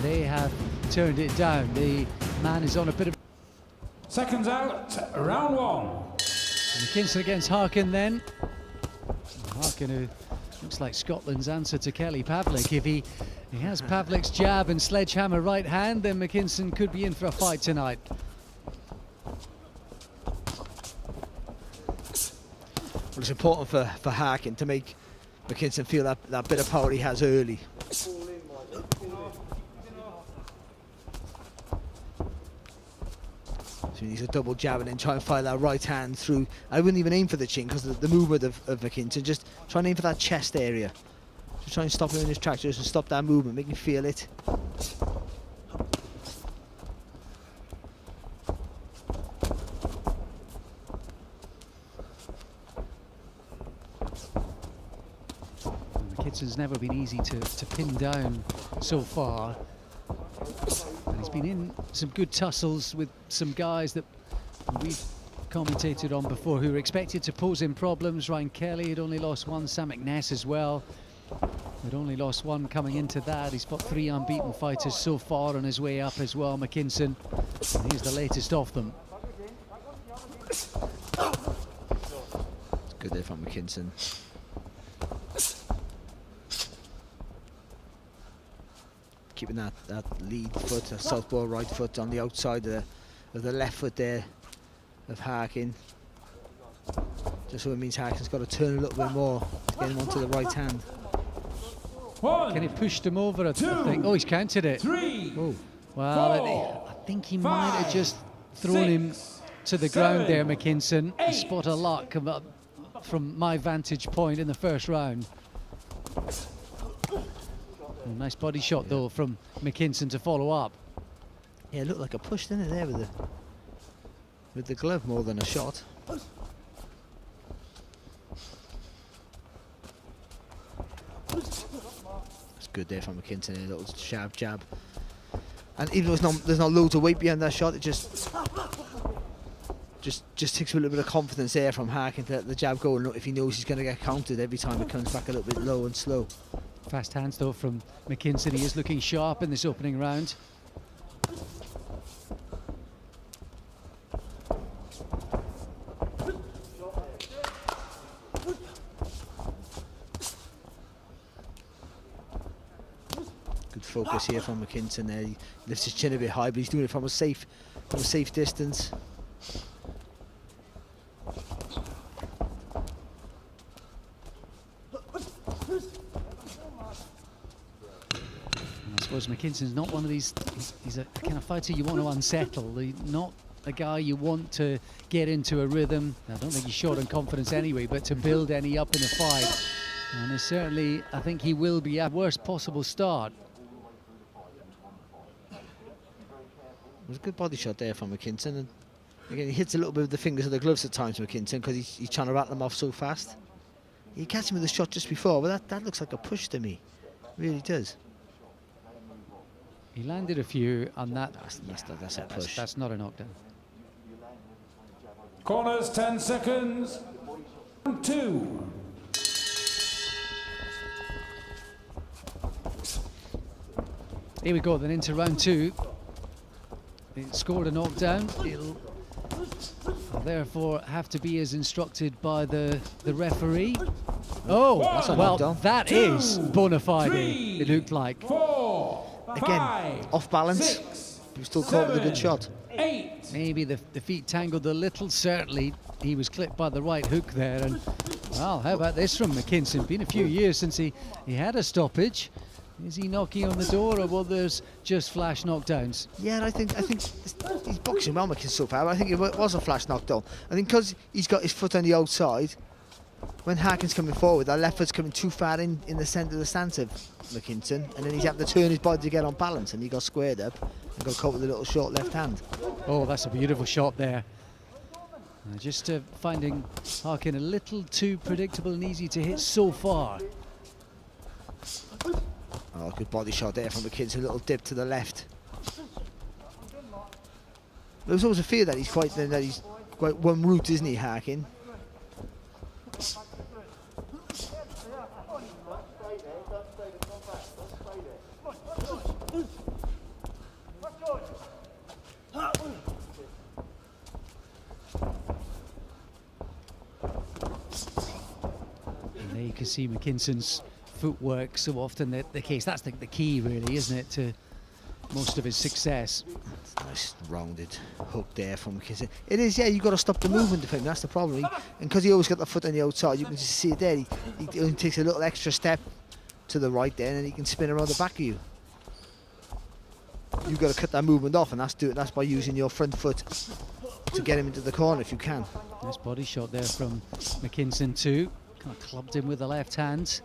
they have turned it down. The man is on a bit of... Seconds out, round one. McKinson against Harkin then. Harkin, who looks like Scotland's answer to Kelly Pavlik. If he has Pavlik's jab and sledgehammer right hand, then McKinson could be in for a fight tonight. Well, it's important for Harkin to make McKinson feel that bit of power he has early. So he needs a double jab and then try and fire that right hand through. I wouldn't even aim for the chin because the movement of McKinson. Just try and aim for that chest area. Just try and stop him in his tracks, just and stop that movement, make him feel it. McKinson's never been easy to pin down so far. And he's been in some good tussles with some guys that we've commentated on before who were expected to pose him problems. Ryan Kelly had only lost one, Sam McNess as well. Had only lost one coming into that. He's fought 3 unbeaten fighters so far on his way up as well, McKinson. And he's the latest of them. It's good there from McKinson. Keeping that lead foot, that southpaw right foot on the outside of the left foot there of Harkin. Just so it means Harkin's got to turn a little bit more to get him onto the right hand. Can he push him over, I think? Oh, he's counted it. 3, oh. Well, 4, I think he might have just thrown him to the ground there, McKinson. A spot of luck from my vantage point in the first round. Oh, nice body shot though from McKinson to follow up. Yeah, it looked like a push, didn't it, there with the glove more than a shot. It's good there from McKinson, a little jab. And even though there's not loads of weight behind that shot, it just takes a little bit of confidence there from Harkin to let the jab go, and if he knows he's going to get countered every time it comes back a little bit low and slow. Fast hands though from McKinson. He is looking sharp in this opening round. Good focus here from McKinson there. He lifts his chin a bit high, but he's doing it from a safe distance. I suppose McKinson's not one of these, he's a kind of fighter you want to unsettle. He's not a guy you want to get into a rhythm. I don't think he's short on confidence anyway, but to build any up in a fight. And certainly, I think he will be at worst possible start. It was a good body shot there from McKinson. And again, he hits a little bit with the fingers of the gloves at times, McKinson, because he's trying to rattle them off so fast. He catch him with a shot just before, but that looks like a push to me. It really does. He landed a few on that. That's a push. That's not a knockdown. Corners, 10 seconds. 2. Here we go then into round 2. It scored a knockdown. It'll therefore have to be as instructed by the referee. Oh, that's a well, knockdown. that is bona fide, it looked like. 4, Again, 5, off balance, 6, he was still caught with a good shot. 8. Maybe the feet tangled a little. Certainly, he was clipped by the right hook there. And, well, how about this from McKinson? Been a few years since he had a stoppage. Is he knocking on the door, or will there's just flash knockdowns? Yeah, and I think he's boxing well, McKinson, so far. I think it was a flash knockdown. I think because he's got his foot on the outside, when Harkin's coming forward, that left foot's coming too far in the centre of the stance of McKinson, and then he's having to turn his body to get on balance, and he got squared up and got caught with a little short left hand. Oh, that's a beautiful shot there. Just finding Harkin a little too predictable and easy to hit so far. Oh, good body shot there from McKinson, a little dip to the left. There's always a fear that he's quite one route, isn't he, Harkin? see McKinson's footwork so often the case. That's the key, really, isn't it, to most of his success. Nice rounded hook there from McKinson. It is, yeah, you've got to stop the movement of him, that's the problem. And because he always got the foot on the outside, you can just see it there. He only takes a little extra step to the right there, and he can spin around the back of you. You've got to cut that movement off, and that's by using your front foot to get him into the corner if you can. Nice body shot there from McKinson too. Kind of clubbed him with the left hand.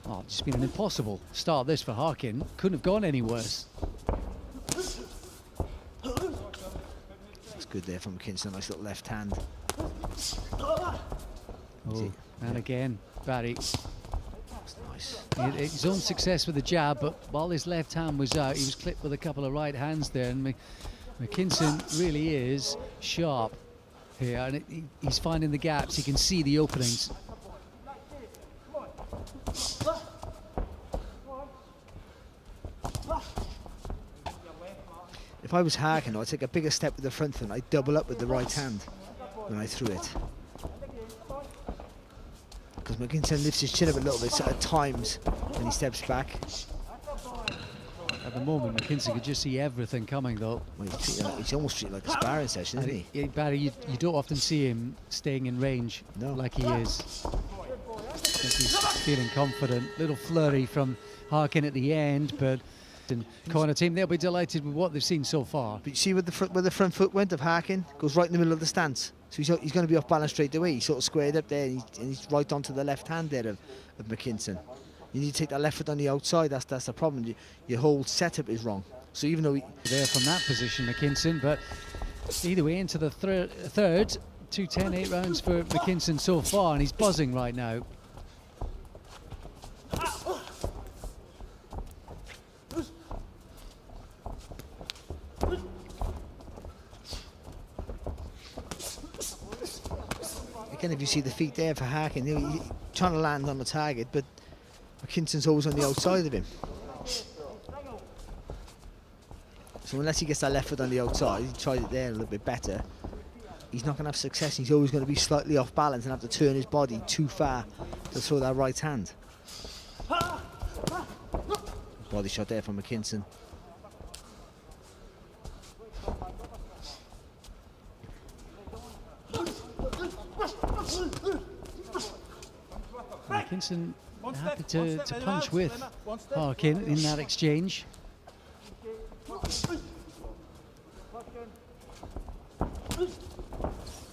Oh, it's just been an impossible start this for Harkin. Couldn't have gone any worse. That's good there from McKinson, nice little left hand. Oh, and again, Barry. Nice. His own success with the jab, but while his left hand was out, he was clipped with a couple of right hands there. And McKinson really is sharp here, and he's finding the gaps. He can see the openings. If I was Harkin, I'd take a bigger step with the front foot. I'd double up with the right hand when I threw it. Because McKinson lifts his chin up a little bit at times when he steps back. At the moment, McKinson could just see everything coming, though. Well, he's almost treated like a sparring session, isn't he? Yeah, Barry, you don't often see him staying in range like he is. I think he's feeling confident. Little flurry from Harkin at the end, but the corner team, they'll be delighted with what they've seen so far. But you see where the front foot went of Harkin? Goes right in the middle of the stance. So he's going to be off balance straight away. He's sort of squared up there, and he's right onto the left hand there of McKinson. You need to take that left foot on the outside. That's the problem. Your whole setup is wrong. So even though there from that position, McKinson, but either way into the third, 2:10, 8 rounds for McKinson so far, and he's buzzing right now. Again, if you see the feet there for Harkin, he's trying to land on the target, but McKinson's always on the outside of him. So unless he gets that left foot on the outside, he tried it there a little bit better, he's not going to have success. He's always going to be slightly off balance and have to turn his body too far to throw that right hand. Body shot there from McKinson. McKinson happy to punch with Harkin in that exchange.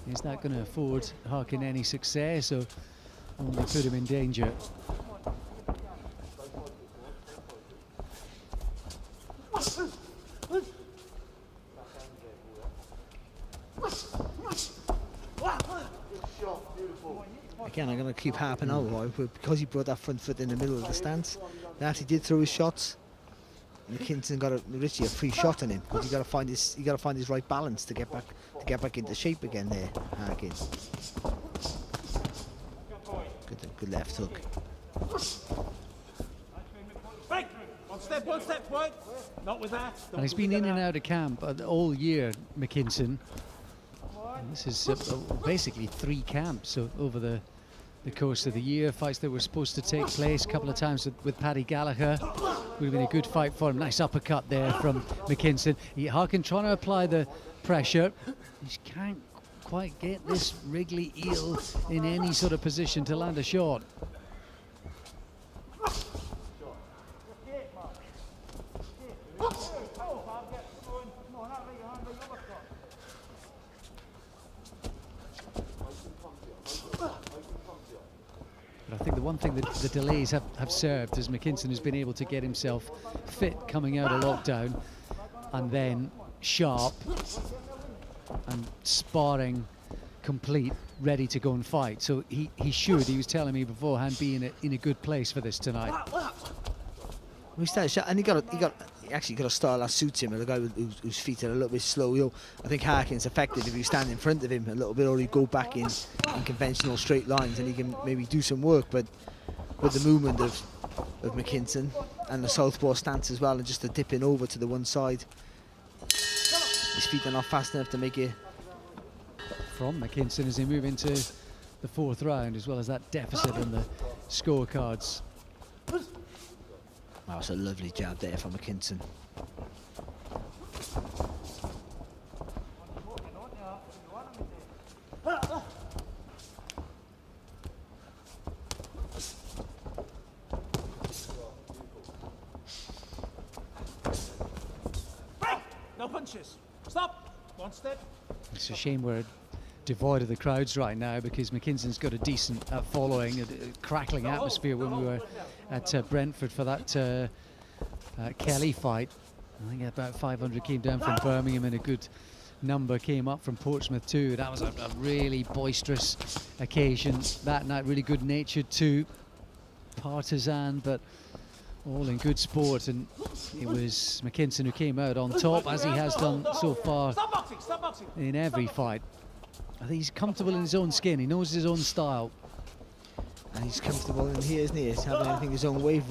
Is that going to afford Harkin any success, or only put him in danger? Again, I'm going to keep harping out, but because he brought that front foot in the middle of the stance, he actually did throw his shots. McKinson got Richie a free shot on him because he got to find his right balance to get back into shape again there. Harkin. Good left hook. One step forward. Not with that. And he's been in and out of camp all year, McKinson. And this is basically 3 camps over the course of the year. Fights that were supposed to take place a couple of times with Paddy Gallagher. Would have been a good fight for him. Nice uppercut there from McKinson. Harkin trying to apply the pressure. He can't quite get this wriggly eel in any sort of position to land a shot. But I think the one thing that the delays have served is McKinson has been able to get himself fit coming out of lockdown, and then sharp and sparring complete, ready to go and fight. So he was telling me beforehand, be in a good place for this tonight. He started shot, and he actually got a style that suits him. A guy whose feet are a little bit slow. I think Harkin's effective if you stand in front of him a little bit, or you go back in conventional straight lines, and he can maybe do some work. But with the movement of McKinson and the southpaw stance as well, and just the dipping over to the one side, his feet are not fast enough to make it. From McKinson as they move into the fourth round, as well as that deficit on the scorecards. That was a lovely jab there from McKinson. No punches. Stop. One step. It's a shame we're devoid of the crowds right now, because McKinson's got a decent following, a crackling atmosphere when we were at Brentford for that Kelly fight. I think about 500 came down from Birmingham, and a good number came up from Portsmouth too. That was a really boisterous occasion that night, really good natured too, partisan, but all in good sport, and it was McKinson who came out on top, as he has done so far in every fight. I think he's comfortable in his own skin, he knows his own style. And he's comfortable in here, isn't he? He's having anything his own way,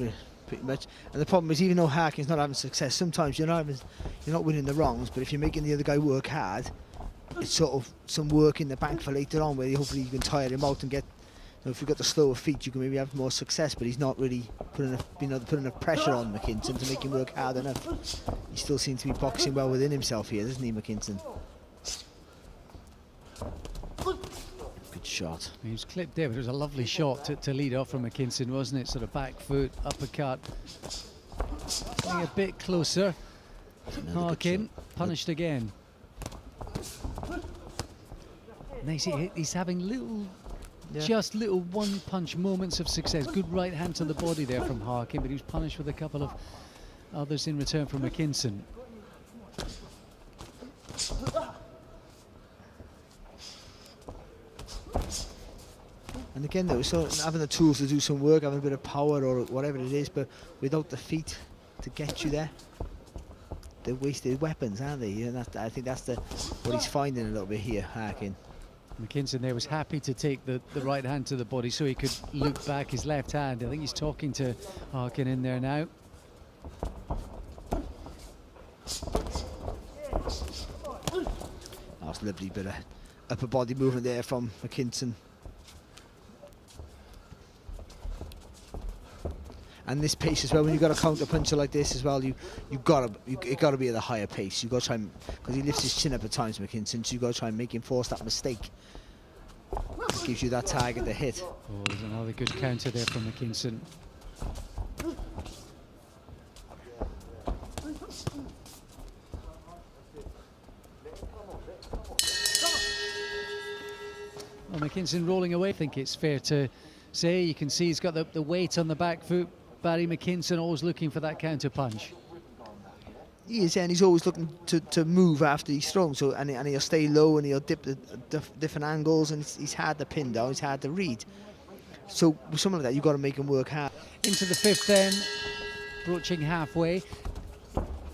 pretty much. And the problem is, even though Harkin's not having success, sometimes you're not winning the wrongs, but if you're making the other guy work hard, it's sort of some work in the bank for later on, where hopefully you can tire him out and get, if you've got the slower feet, you can maybe have more success. But he's not really putting enough pressure on McKinson to make him work hard enough. He still seems to be boxing well within himself here, doesn't he, McKinson? Good shot. He was clipped there, but it was a lovely shot to lead off from McKinson, wasn't it? Sort of back foot, uppercut. Getting a bit closer. Harkin punished again. And he's having little, just little one-punch moments of success. Good right hand to the body there from Harkin, but he was punished with a couple of others in return from McKinson. And again, though, so having the tools to do some work, having a bit of power or whatever it is, but without the feet to get you there, they're wasted weapons, aren't they? And I think that's what he's finding a little bit here, Harkin. McKinson there was happy to take the right hand to the body so he could loop back his left hand. I think he's talking to Harkin in there now. That was a lovely bit of upper body movement there from McKinson. And this pace as well, when you've got a counter puncher like this as well, it got to be at a higher pace. You've got to try, because he lifts his chin up at times, McKinson, so you've got to try and make him force that mistake. It gives you that target to hit. Oh, there's another good counter there from McKinson. Well, McKinson rolling away, I think it's fair to say. You can see he's got the weight on the back foot. Barry McKinson always looking for that counter punch. He is, and he's always looking to move after he's thrown. So and he'll stay low and he'll dip the different angles, and he's hard to pin down. He's hard to read. So with something like that, you've got to make him work hard. Into the fifth then, broaching halfway.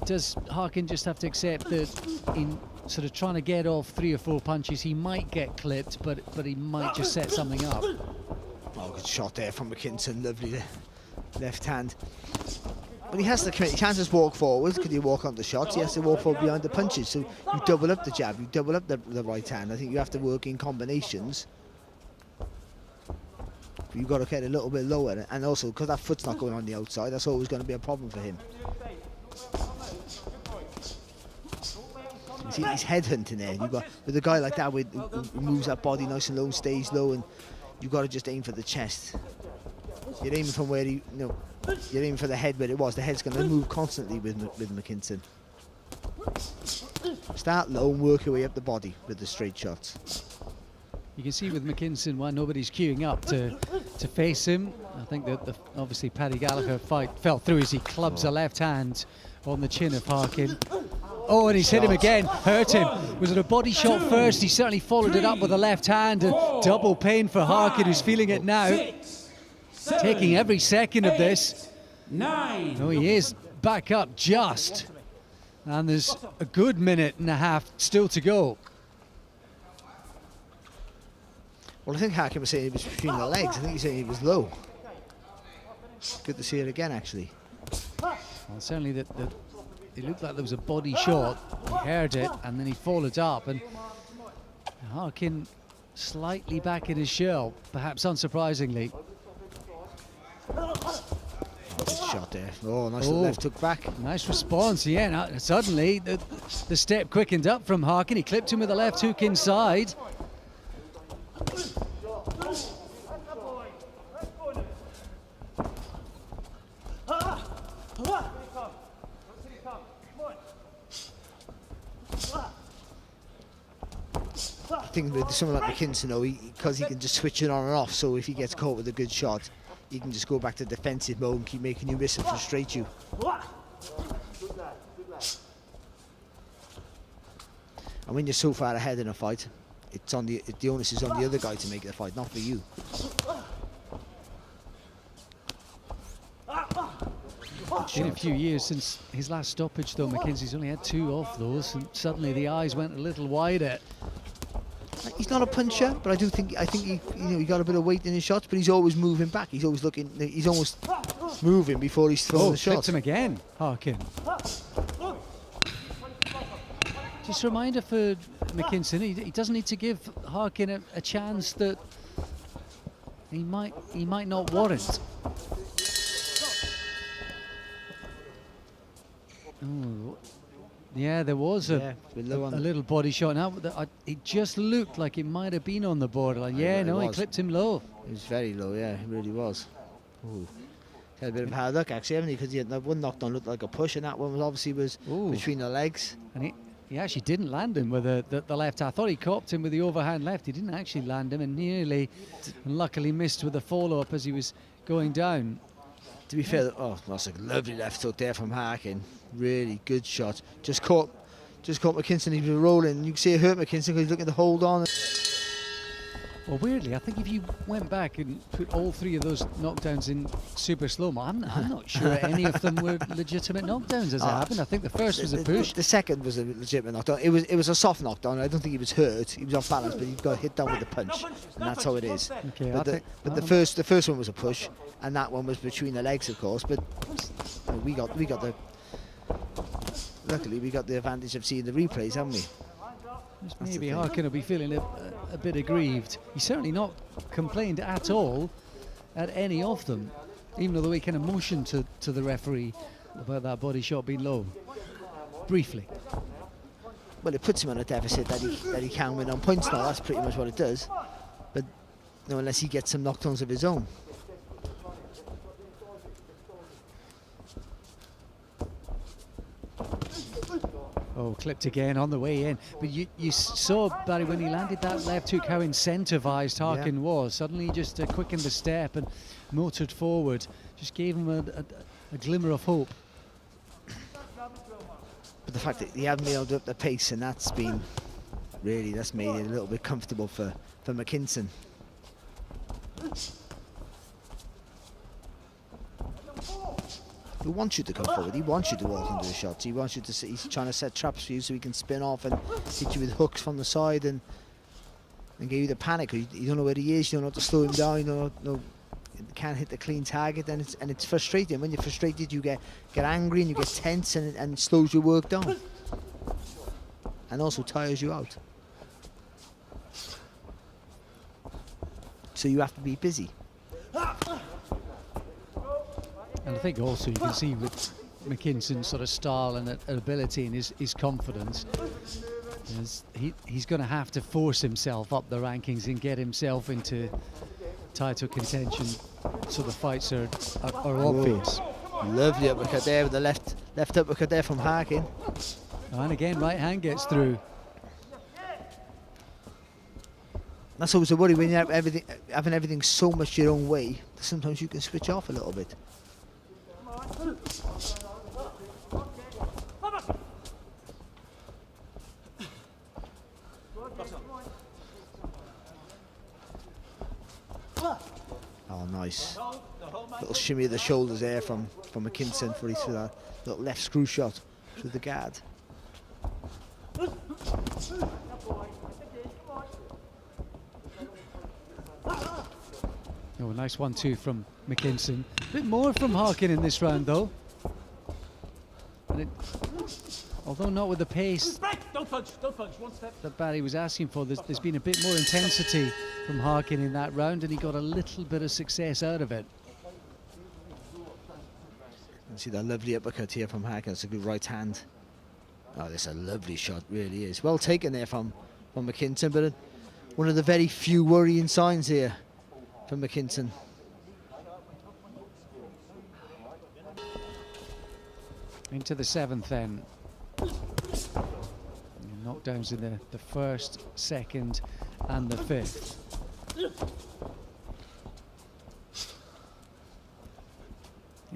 Does Harkin just have to accept that in sort of trying to get off 3 or 4 punches, he might get clipped, but he might just set something up? Oh, good shot there from McKinson, lovely left hand. But he has to commit, he can't just walk forward because you walk on the shots, he has to walk forward behind the punches, so you double up the jab, you double up the right hand. I think you have to work in combinations. But you've got to get a little bit lower, and also because that foot's not going on the outside, that's always going to be a problem for him. See, he's headhunting there. You've got, with a guy like that who moves that body nice and low and stays low, and you've got to just aim for the chest. You're aiming from where you're aiming for the head where it was. The head's going to move constantly with McKinson. Start low and work your way up the body with the straight shots. You can see with McKinson why nobody's queuing up to face him. I think that obviously Paddy Gallagher fight fell through as he clubs a left hand on the chin of Harkin. Oh, and he's hit him again, hurt him. Was it a body shot first? He certainly followed it up with a left hand, and double pain for Harkin, who's feeling it now. Taking every second of this. 9. Oh, he is back up just. And there's a good minute and a half still to go. Well, I think Harkin was saying it was between the legs. I think he's saying he was low. Good to see it again, actually. Well, certainly it looked like there was a body shot. He heard it, and then he followed up. And Harkin slightly back in his shell, perhaps unsurprisingly. Good shot there. Oh, nice little left hook back. Nice response, yeah. Now, suddenly, the step quickened up from Harkin. He clipped him with a left hook inside. I think with someone like McKinson, though, because he can just switch it on and off, so if he gets caught with a good shot, he can just go back to defensive mode and keep making you miss and frustrate you. And when you're so far ahead in a fight, it's on the onus is on the other guy to make the fight, not for you. It's been a few years since his last stoppage, though. McKinson's only had 2 off those, and suddenly the eyes went a little wider. He's not a puncher, but I think he, he got a bit of weight in his shots, but he's always moving back. He's always looking. He's almost moving before he's throwing the shot. Clipped him again, Harkin. Just a reminder for McKinson, he doesn't need to give Harkin a chance that he might not warrant. Oh, yeah, there was a little body shot. Now it just looked like it might have been on the borderline. Yeah, no, he clipped him low. It was very low, yeah, it really was. Ooh. Had a bit of hard luck actually, haven't he? Because he had that one knockdown looked like a push, and that one was obviously between the legs. And he actually didn't land him with the left. I thought he copped him with the overhand left. He didn't actually land him, and nearly, and luckily missed with the follow-up as he was going down. To be fair, that's a lovely left hook there from Harkin. Really good shot. Just caught McKinson. He was rolling. You can see it hurt McKinson because he's looking to hold on. Well, weirdly, I think if you went back and put all 3 of those knockdowns in super slow-mo, I'm not sure any of them were legitimate knockdowns as it happened. I think the first was a push. The second was a legitimate knockdown. It was a soft knockdown. I don't think he was hurt. He was off balance, but he got hit down with a punch, and that's how it is. Okay, but the first one was a push, and that one was between the legs, of course. But we got the. Luckily, we got the advantage of seeing the replays, haven't we? Maybe Harkin will be feeling a bit aggrieved. He's certainly not complained at all at any of them, even though he kind of motioned to the referee about that body shot being low, briefly. Well, it puts him on a deficit that he can win on points now. That's pretty much what it does. But unless he gets some knockdowns of his own. Oh, clipped again on the way in. But you saw, Barry, when he landed that left hook, how incentivized Harkin was. Suddenly he just quickened the step and motored forward. Just gave him a glimmer of hope. But the fact that he hadn't been able to up the pace, and that's made it a little bit comfortable for McKinson. He wants you to come forward. He wants you to walk into the shots. He wants you to. He's trying to set traps for you so he can spin off and hit you with hooks from the side and give you the panic. You don't know where he is. You don't know how to slow him down. You can't hit the clean target, and it's frustrating. When you're frustrated, you get angry and you get tense, and it slows your work down, and also tires you out. So you have to be busy. And I think also you can see with McKinson's sort of style and ability and his confidence, he's going to have to force himself up the rankings and get himself into title contention, so the fights are obvious. Lovely uppercut there with the left uppercut there from Harkin. And again, right hand gets through. That's always a worry when you have having everything so much your own way. Sometimes you can switch off a little bit. Oh, nice. Little shimmy of the shoulders there from McKinson for that little left screw shot through the guard. Oh, nice 1-2 from McKinson. A bit more from Harkin in this round, though. And it, although not with the pace Don't punch, one step. that Barry was asking for, there's been a bit more intensity from Harkin in that round, and he got a little bit of success out of it. You see that lovely uppercut here from Harkin. It's a good right hand. Oh, that's a lovely shot, really is. Well taken there from McKinson, but one of the very few worrying signs here from McKinson. Into the 7th then. Knockdowns in the 1st, 2nd and the 5th.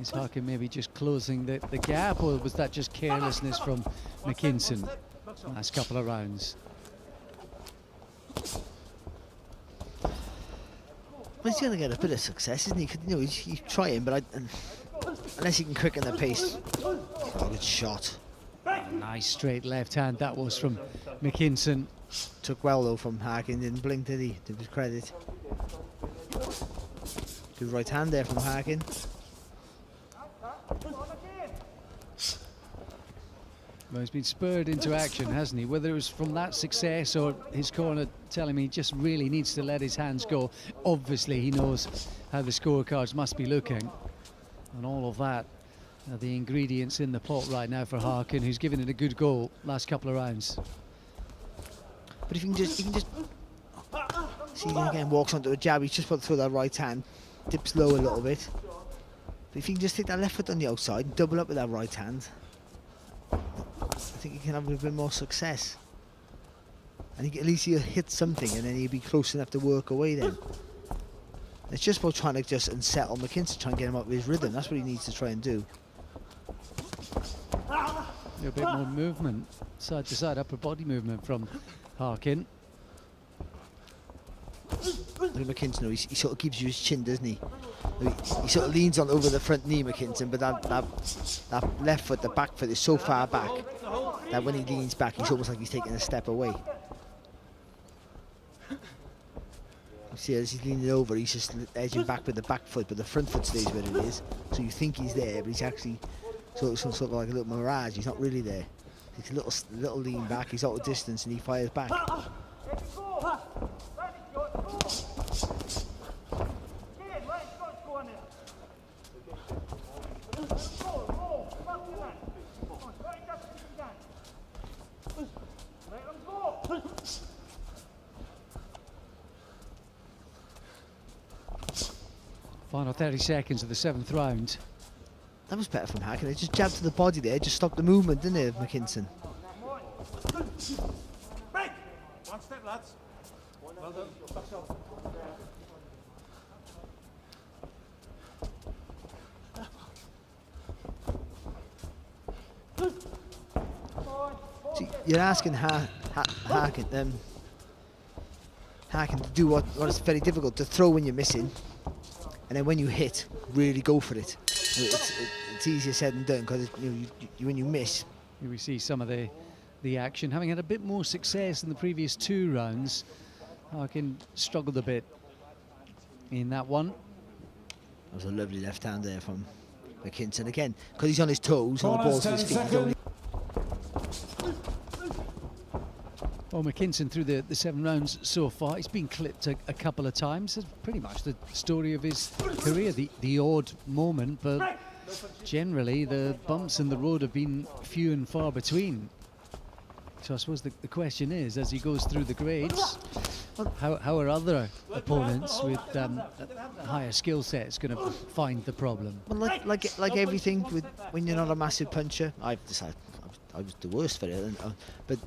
Is Harkin maybe just closing the gap, or was that just carelessness from McKinson last couple of rounds? Well, he's going to get a bit of success, isn't he? You know, he's trying, but unless he can quicken the pace. Oh, good shot. Nice straight left hand that was from McKinson. Took well though from Harkin, didn't blink, did he? To his credit. Good right hand there from Harkin. Well, he's been spurred into action, hasn't he? Whether it was from that success or his corner telling me he just really needs to let his hands go. Obviously he knows how the scorecards must be looking, and all of that are the ingredients in the pot right now for Harkin, who's given it a good go last couple of rounds. But if you can just see, again, walks onto a jab, he's just put through that right hand, dips low a little bit. But if you can just take that left foot on the outside and double up with that right hand, I think you can have a bit more success. I think at least he'll hit something, and then he'll be close enough to work away then. It's just about trying to just unsettle McKinson, try and get him out of his rhythm. That's what he needs to try and do. A bit more movement, side to side, upper body movement from Harkin. Look at McKinson, he sort of gives you his chin, doesn't he? He sort of leans on over the front knee, McKinson, but that left foot, the back foot is so far back that when he leans back, he's almost like he's taking a step away. See, as he's leaning over, he's just edging back with the back foot, but the front foot stays where it is. So you think he's there, but he's actually sort of like a little mirage. He's not really there. He's a little lean back, he's out of distance, and he fires back. Final 30 seconds of the 7th round. That was better from Harkin. They just jabbed to the body there, just stopped the movement, didn't it, McKinson? Break! One step, lads. Well done. Back off. See, you're asking Harkin to do what is very difficult, to throw when you're missing, and then when you hit, really go for it. It's easier said than done, because when you miss. Here we see some of the action. Having had a bit more success in the previous 2 rounds, Harkin struggled a bit in that one. That was a lovely left hand there from McKinson. Again, because he's on his toes, on the balls of his feet, he's only... Well, McKinson, through the 7 rounds so far, he's been clipped a couple of times. It's pretty much the story of his career. The odd moment, but generally the bumps in the road have been few and far between. So I suppose the question is, as he goes through the grades, how are other opponents with higher skill sets going to find the problem? Well, like everything, when you're not a massive puncher, I've decided I was the worst for it, but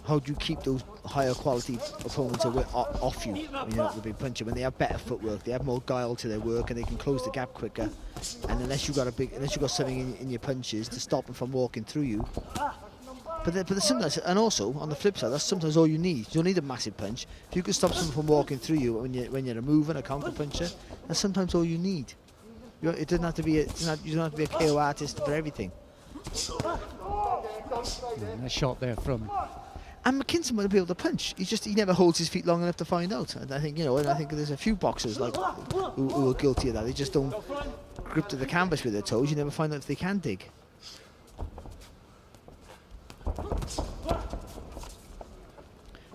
how do you keep those higher quality opponents off you when you're not the big puncher? When they have better footwork, they have more guile to their work, and they can close the gap quicker. And unless you've got something in your punches to stop them from walking through you. But sometimes, and also on the flip side, that's sometimes all you need. You don't need a massive punch. If you can stop someone from walking through you when you're a mover, a counter puncher, that's sometimes all you need. It doesn't have to be you don't have to be a KO artist for everything. A shot there from. And McKinson might be able to punch. He never holds his feet long enough to find out. And I think there's a few boxers like who are guilty of that. They just don't grip to the canvas with their toes. You never find out if they can dig.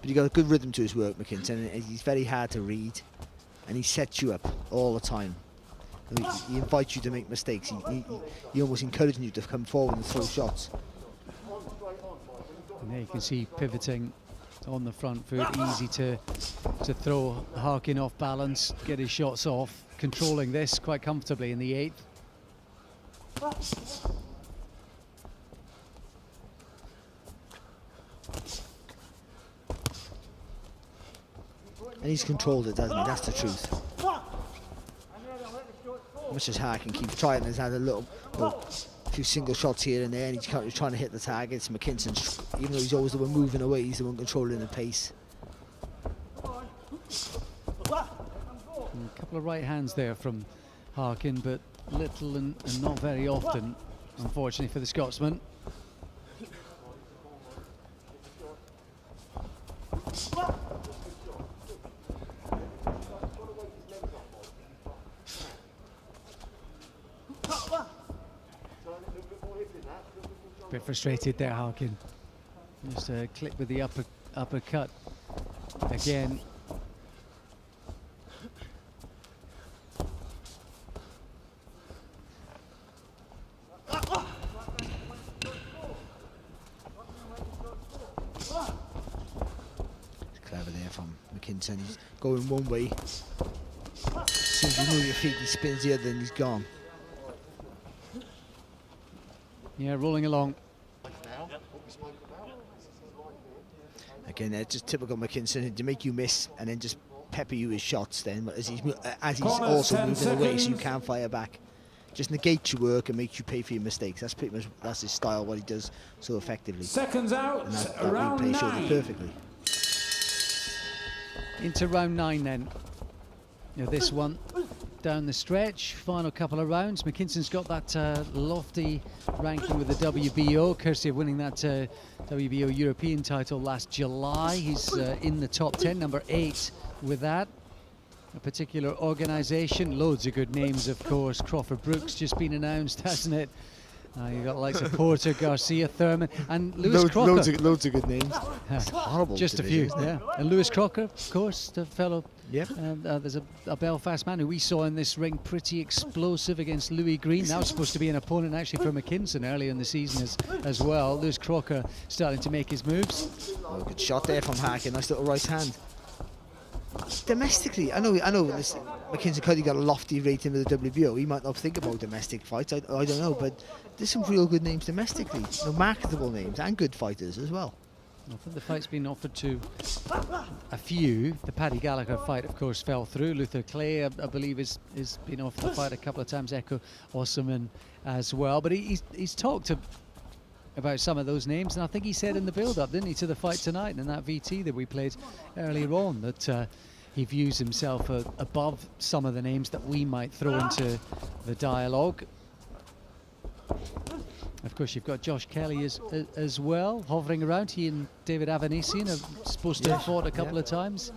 But he got a good rhythm to his work, McKinson, and he's very hard to read, and he sets you up all the time. He invites you to make mistakes. He almost encouraging you to come forward and throw shots. And there you can see pivoting on the front foot, easy to throw Harkin off balance, get his shots off, controlling this quite comfortably in the 8th. And he's controlled it, doesn't he? That's the truth. Much as Harkin keeps trying, has had a few single shots here and there, and he's trying to hit the targets. McKinson, even though he's always the one moving away, he's the one controlling the pace. And a couple of right hands there from Harkin, but little and not very often, unfortunately, for the Scotsman. Bit frustrated there, Harkin. Just a clip with the uppercut again. Clever there from McKinson. He's going one way. As soon as you move your feet, he spins the other and he's gone. Yeah, rolling along. Again, just typical McKinson, to make you miss and then just pepper you with shots then, as he's also moving away so you can't fire back. Just negates your work and makes you pay for your mistakes. That's pretty much, that's his style, what he does so effectively. Seconds out, And that round replay showed 9. it perfectly. Into round 9 then. You know, this one down the stretch, final couple of rounds. McKinson's got that lofty ranking with the WBO, courtesy of winning that WBO European title last July. He's in the top 10, number 8 with that. A particular organisation, loads of good names, of course. Crawford Brooks just been announced, hasn't it? You've got the likes of Porter, Garcia, Thurman, and Lewis Crocker. Loads of good names. It's horrible. Just a few, yeah. And Lewis Crocker, of course, the fellow. Yep. There's a Belfast man who we saw in this ring, pretty explosive against Louis Green. Now supposed to be an opponent actually for McKinson earlier in the season as well. Lewis Crocker starting to make his moves. Oh, good shot there from Harkin. Nice little right hand. Domestically, I know. This, McKinson Cuddy got a lofty rating with the WBO. He might not think about domestic fights. I don't know, but there's some real good names domestically. No, marketable names and good fighters as well. I think the fight's been offered to a few. The Paddy Gallagher fight, of course, fell through. Luther Clay, I believe, has been offered the fight a couple of times. Echo Osserman as well. But he's talked about some of those names, and I think he said in the build-up, didn't he, to the fight tonight, and in that VT that we played earlier on, that he views himself above some of the names that we might throw into the dialogue. Of course, you've got Josh Kelly as well, hovering around. He and David Avanesian are supposed to have fought a couple of times.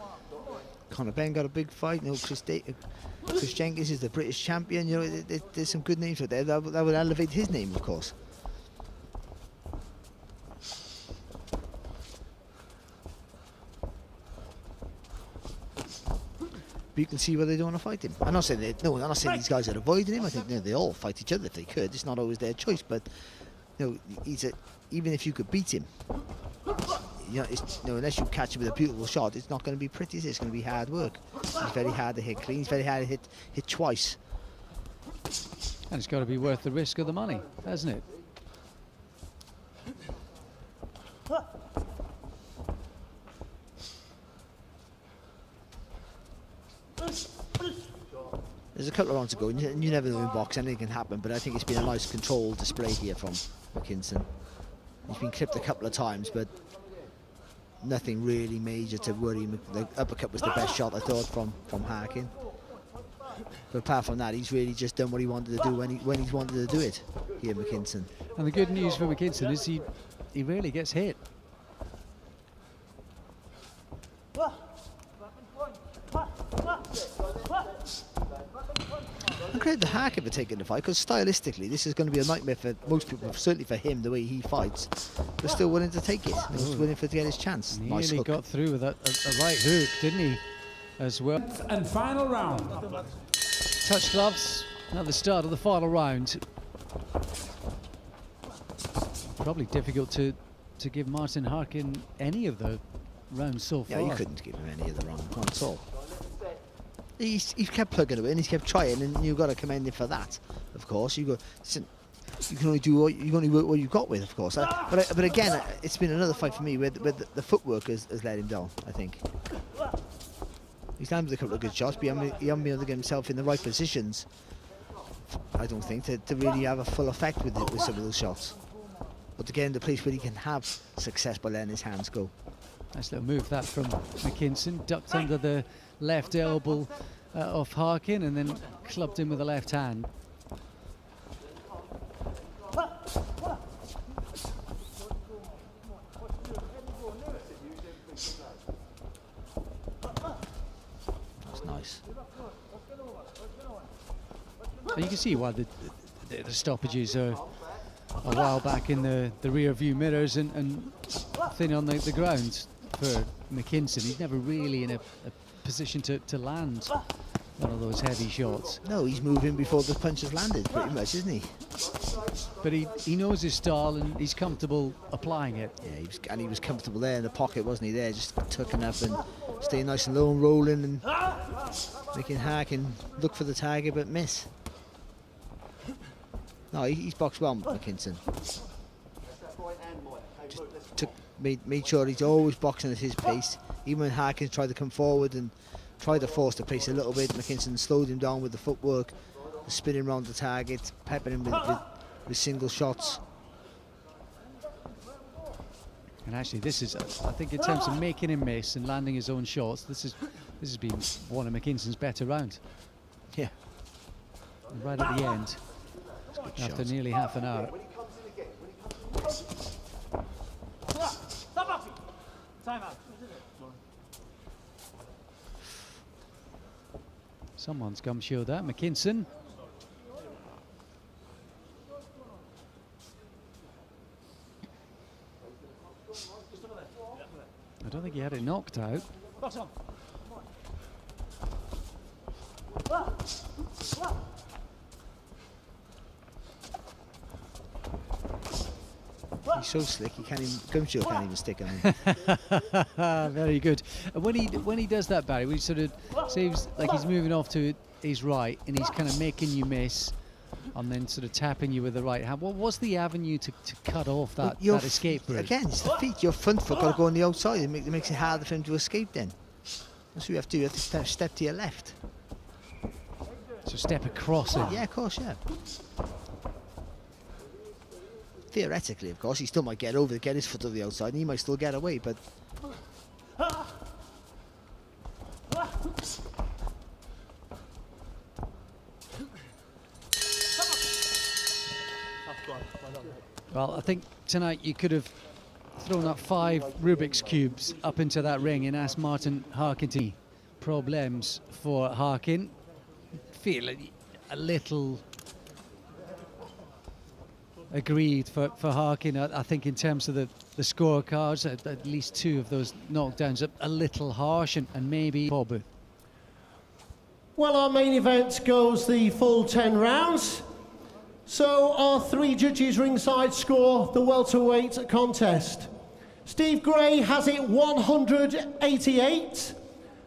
Conor Benn got a big fight. You know, Chris Jenkins is the British champion. You know, there's some good names out there. That would elevate his name, of course. But you can see why they don't want to fight him. I'm not saying these guys are avoiding him. I think they all fight each other if they could. It's not always their choice, but you know, even if you could beat him, you know, unless you catch him with a beautiful shot, it's not going to be pretty. It's going to be hard work. He's very hard to hit clean. He's very hard to hit twice. And it's got to be worth the risk of the money, hasn't it? There's a couple of rounds to go, and you never know in boxing, anything can happen, but I think it's been a nice controlled display here from McKinson. He's been clipped a couple of times, but nothing really major to worry him. The uppercut was the best shot, I thought, from Harkin. But apart from that, he's really just done what he wanted to do when he wanted to do it here, McKinson. And the good news for McKinson is he rarely gets hit. And credit either Harkin for taking the fight, because stylistically this is going to be a nightmare for most people, certainly for him, the way he fights. They're still willing to take it. He's willing to get his chance. Nice Nearly hook. got through with a right hook, didn't he, as well? And final round. Touch gloves at the start of the final round. Probably difficult to give Martin Harkin any of the rounds so far. Yeah, you couldn't give him any of the round, not at all. He's kept plugging away and he's kept trying, and you've got to commend him for that. Of course, you can only do what you've got with, of course. But again, it's been another fight for me where the footwork has let him down. I think he's landed a couple of good shots, but he hasn't been able to get himself in the right positions. I don't think to really have a full effect with some of those shots. But to get in the place where he can have success by letting his hands go. Nice little move that from McKinson, ducked under the left elbow of Harkin and then clubbed in with the left hand. That's nice. And you can see why the stoppages are a while back in the rear view mirrors and thin on the ground for McKinson. He's never really in a position to land one of those heavy shots. No, he's moving before the punch has landed, pretty much, isn't he? But he knows his style and he's comfortable applying it. Yeah, he was comfortable there in the pocket, wasn't he? There, just tucking up and staying nice and low and rolling and making Harkin look for the target but miss. No, he's boxed well, McKinson. Just made sure he's always boxing at his pace. Even when Harkin tried to come forward and tried to force the pace a little bit, McKinson slowed him down with the footwork, spinning around the target, peppering him with single shots. And actually, this is, I think, in terms of making him miss and landing his own shots, this has been one of McKinson's better rounds. Yeah. And right at the end, after nearly half an hour. Someone's gum-shoed that, McKinson. I don't think he had it knocked out. He's so slick, he can't even, gumshoe can't even stick on him. Very good. And when he does that, Barry, we sort of seems like he's moving off to his right and he's kind of making you miss and then sort of tapping you with the right hand. What was the avenue to cut off that escape route? Again, it's the feet. Your front foot got to go on the outside. It makes it harder for him to escape then. That's what you have to do. You have to step to your left. So step across it. Yeah, of course, yeah. Theoretically, of course, he still might get over, get his foot to the outside, and he might still get away, but... Well, I think tonight you could have thrown up 5 Rubik's Cubes up into that ring and asked Martin Harkin to problems for Harkin. Feel a little aggrieved for Harkin. I think in terms of the scorecards, at least 2 of those knockdowns a little harsh and maybe Bobu. Well, our main event goes the full 10 rounds. So our 3 judges ringside score the welterweight contest. Steve Gray has it 188.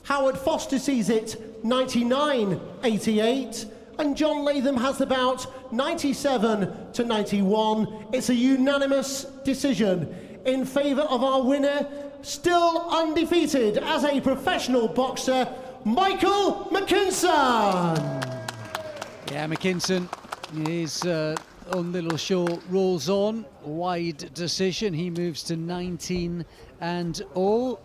Howard Foster sees it 99-88. And John Latham has the bout 97-91. It's a unanimous decision in favour of our winner, still undefeated as a professional boxer, Michael McKinson. Yeah, McKinson, his own little show rolls on. Wide decision. He moves to 19-0.